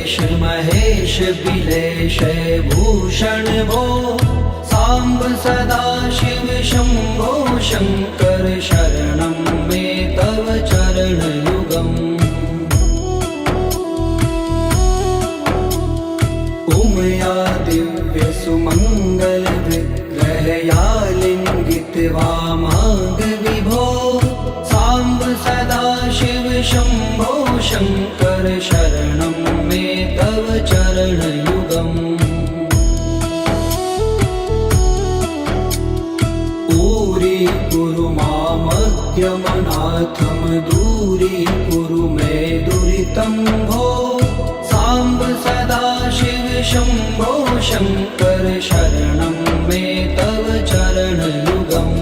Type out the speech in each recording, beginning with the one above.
देवेश महेश बिलेश भूषण भो सांब सदाशिव शंभो शंकर शरणं मे तव चरणयुगम् उमया दिव्य सुमंगल विग्रहया लिंगित वामांग विभो सांब सदाशिव शंभो शंकर शरणं मे तव चरणयुगम् कुरु मामज्ञमनाथं दूरीकुरु मे दुरितं भो सांब सदाशिव शंभो शंकर शरणं मे तव चरणयुगम्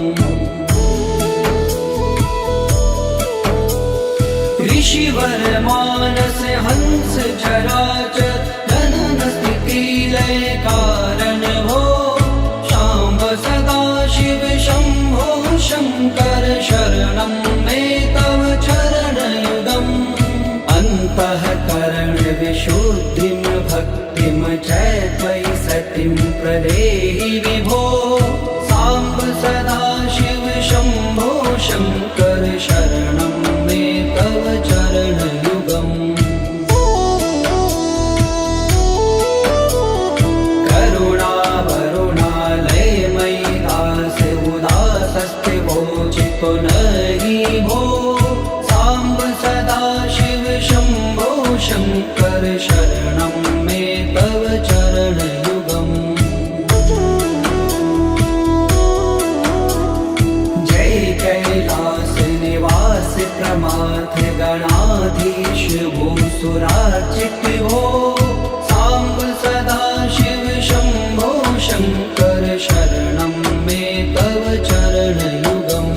ऋषिवर मानस हंस चराचर जनन स्थिति लय कारण भो सांब सदाशिव शंभो शंकर शरणं मे तव चरणयुगम् अन्तःकरण विशुद्धिं भक्तिं च त्वयि सतिं प्रदेहि विभो सांब सदाशिव शंभो शंकर शरणं मे तव चरणयुगम् नहि भो सांब सदाशिव शंभो शंकर शरणं मे तव चरणयुगम् जय कैलास निवास प्रमाथ गणाधीश भूसुरार्चित भो सांब सदाशिव शंभो शंकर शरणं मे तव चरणयुगम्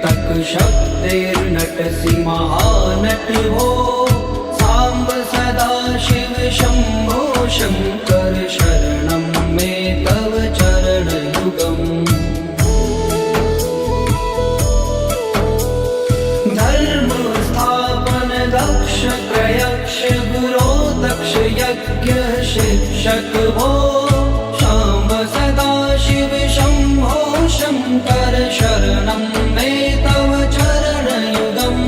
तक शक्तिर्नटसि महानट भो सांब सदाशिव शंभो शंकर शरणं मे तव चरणयुगम् धर्म स्थापन दक्ष प्रयक्ष गुरो दक्ष यज्ञ शिक्षक भो सांब सदाशिव शंभो शंकर शरणं मे तव चरणयुगम्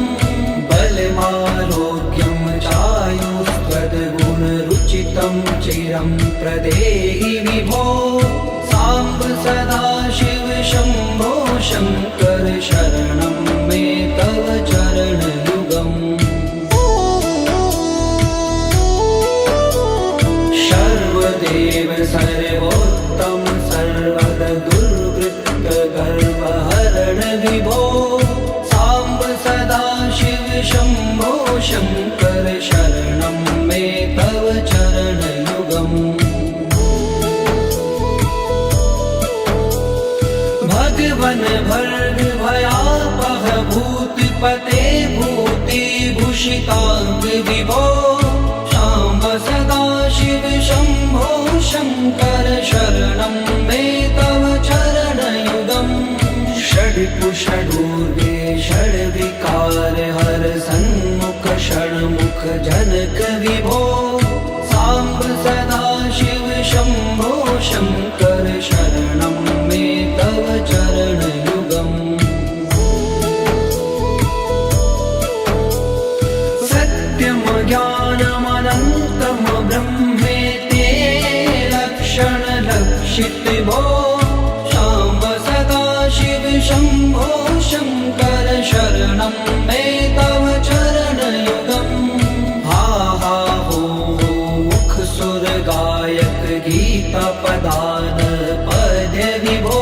बलमारोग्यं चायुस्त्वद्गुणरुचितं चिरं प्रदेहि विभो सांब सदाशिव शंभो शंकर शरणं मे तव चरणयुगम् सर्वदेव सर्वोत्तम सर्वद दुर्वृत्त गर्वहरण विभो सांब सदाशिव शंभो शंकर शरणं मे तव चरणयुगम् भगवन भर्ग भयापह भूतिपते भूतिभूषितांग विभो सांब सदाशिव शंभो शंकर शरणं मे तव चरणयुगम् षड्कुषडूर्वे षड्विकार हर सन्मुख षण्मुख जनक विभो सांब सदाशिव शंभो शंकर शरणं मे तव चरणयुगम् सत्यं ज्ञानमनन्तं ब्रह्मेते लक्षण लक्षित भो सांब सदाशिव शंभो शंकर शरणं मे तव चरणयुगम् हा हा हो मुख सुर गायक गीता पदान पद्य विभो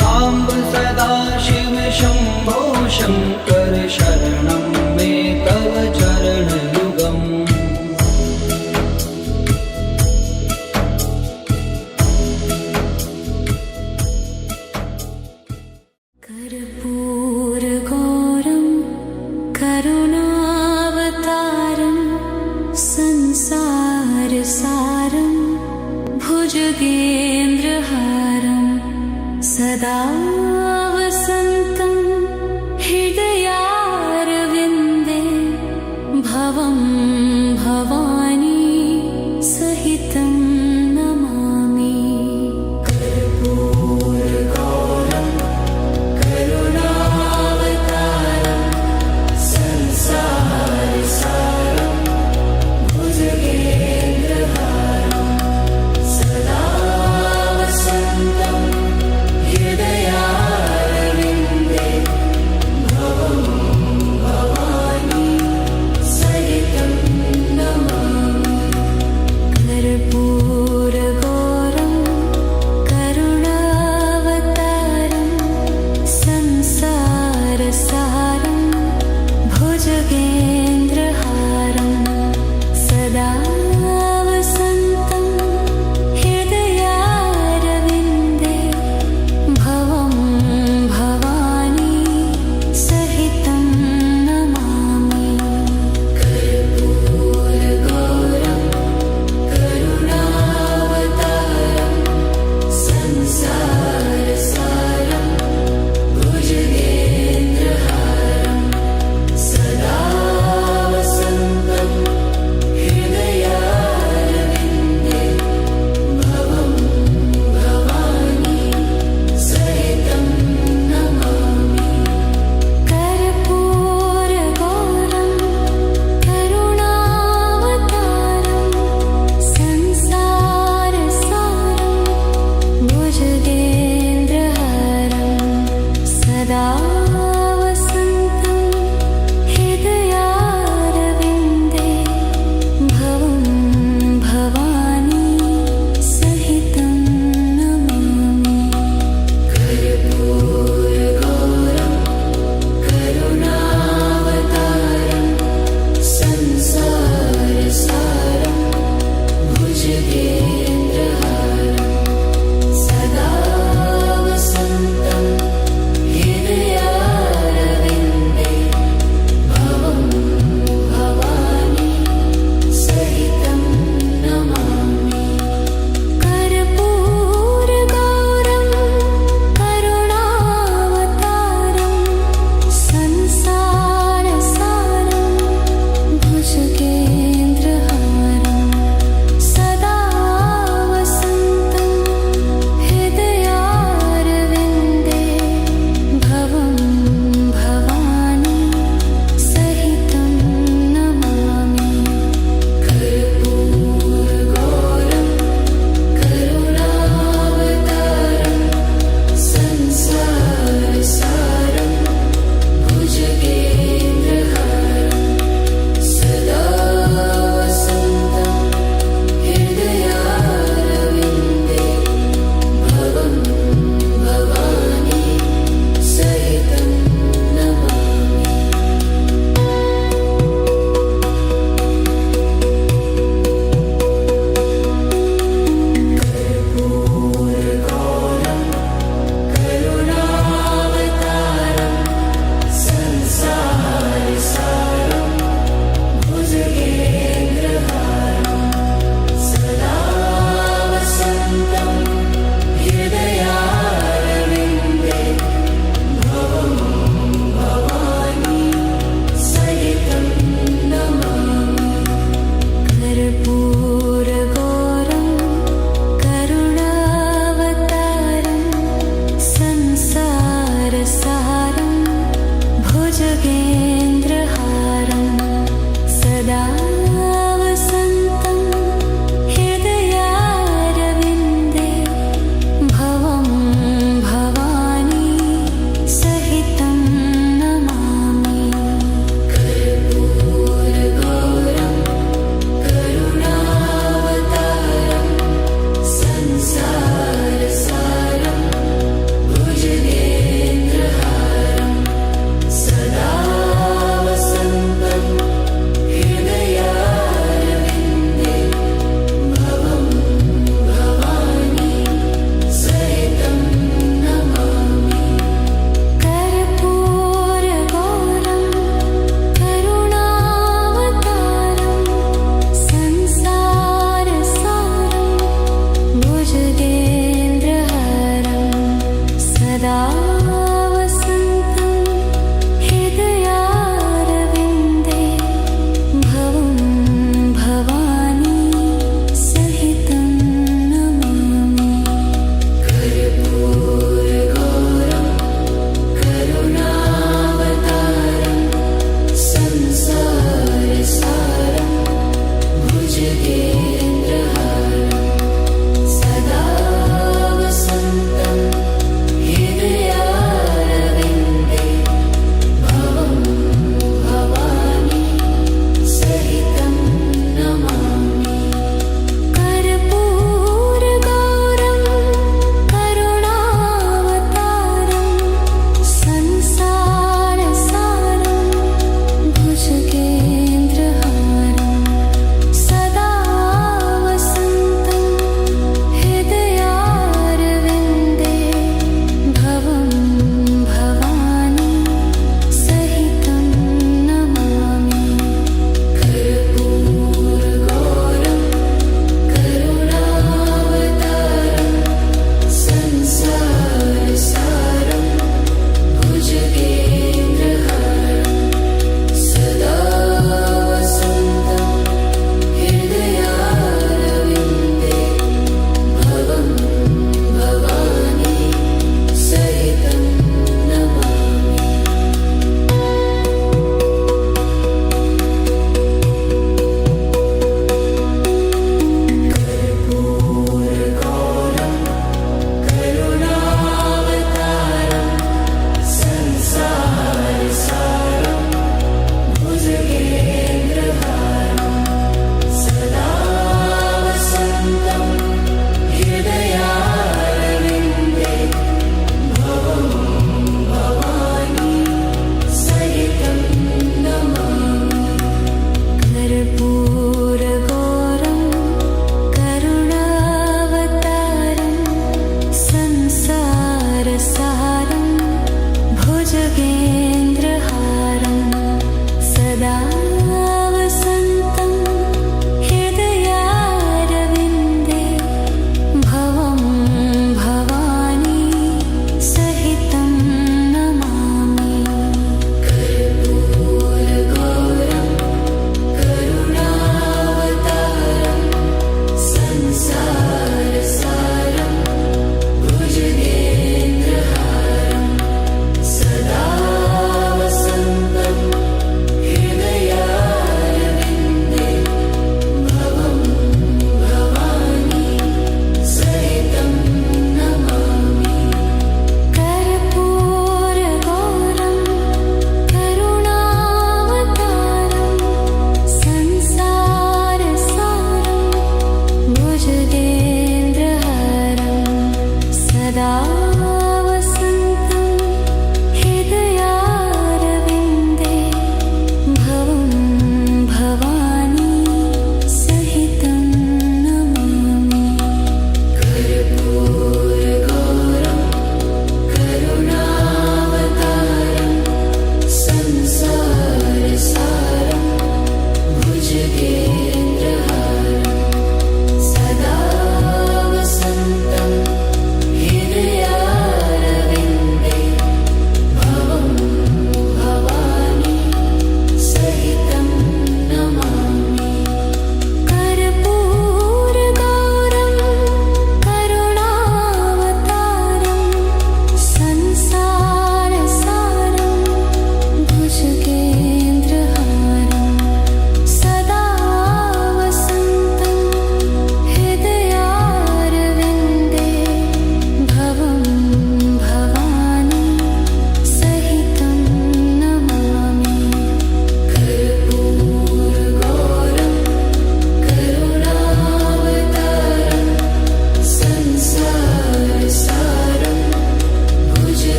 सांब सदाशिव शंभो शंकर शरणं मे तव चरणयुगम् कर्पूरगौरं करुणावतारं संसारसारं भुजगेन्द्रहारं सदा भुजगेन्द्रहारं सदा वसन्तं हृदयारविन्दे भवं भवानी सहितं नमामि कर्पूरगौरं करुणावतारं संसारसारं भुजगेन्द्रहारं सदा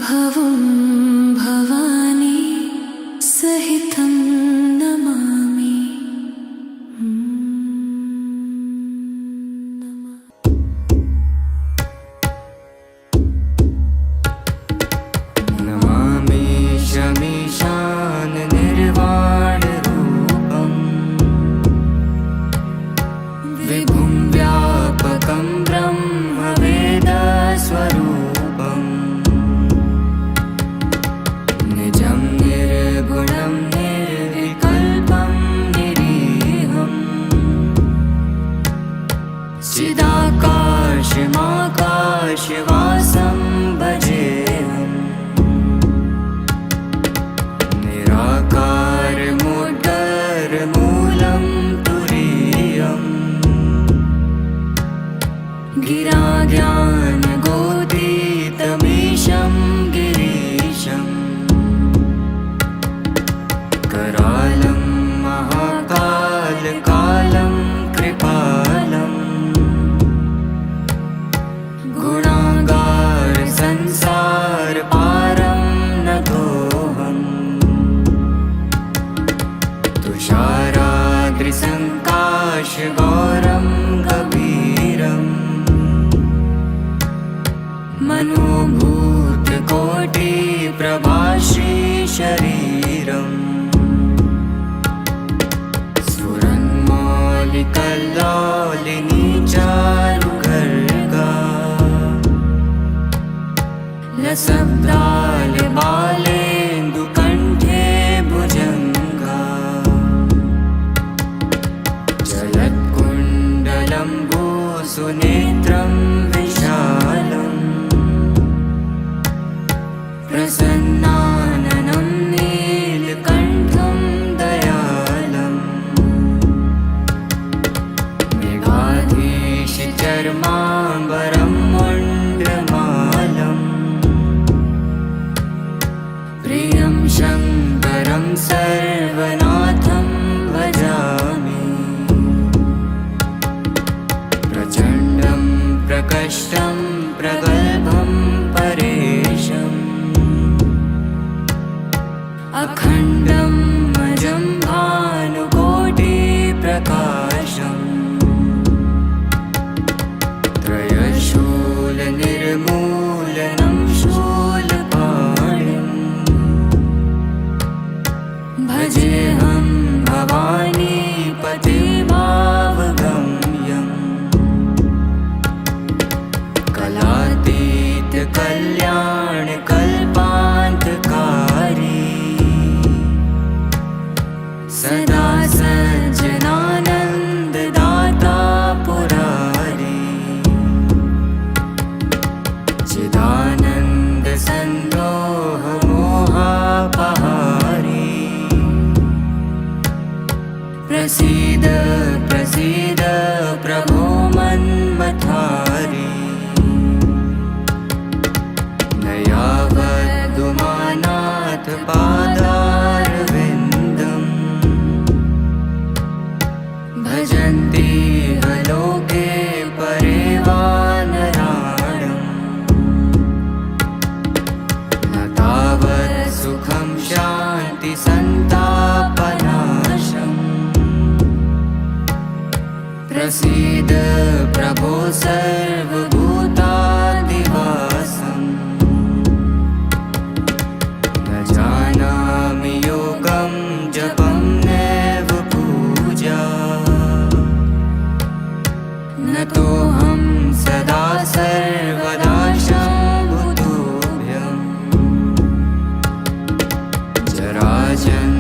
भवं भवानी सहितं नमामि। नमामि शमीशान निर्वाणरूपम् विभुं व्यापकं ब्रह्मवेदस्वरूपम् निजं निर्गुणं निर्विकल्पं निरीहम् चिदाकाशमाकाशवासं भजेऽहम् निराकारमुदरमूलं तुरीयम् गिराज्ञानगोदितमीशं गिरीशम् करालं महाकालकालं कृपालम् गुणागार संसार पारं नतोऽहम् तुषाराद्रिसङ्काशगौरं गभीरम् मनोभूतकोटिप्रभाश्रीशरीरम् स्फुरन्मौलिकल्लोलिनी चारुगर्गा लसब्दालबालेन्दुकण्ठे भुजङ्गा जलत्कुण्डलम्बुसुनेत्रं विशालम् प्रसन्नाननं नीलकण्ठं दयालम् मृगाधीशचर्माम्बरं मुण्डमालम् प्रियं शङ्करं सर्वनाथं भजामि प्रचण्डं प्रकष्टं प्रगल्भं परेशम् अखण्डं अजं भानुकोटिप्रकाशम् त्रयशूलनिर्मूलनं शूलपाणिम् भजेऽहं भवानीपते भावगम्यम् कलातीतकल्याणकल्पान्तकारी सदा सज्जनानन्ददाता पुरारी चिदानन्दसन्दोहमोहापहारी प्रसीद प्रसीद प्रभो मन्मथारी न यावदुमानाथ पादारविन्दम् भजन्ति लोके परे वा नराणम् न तावत् सुखं शान्ति सन्तापनाशम् प्रसीद प्रभो सर्वभूतादिवासम् न जानामि योगं जपं नैव पूजा न तोऽहं सदा सर्वदा शम्भुतुभ्यम् जराजन्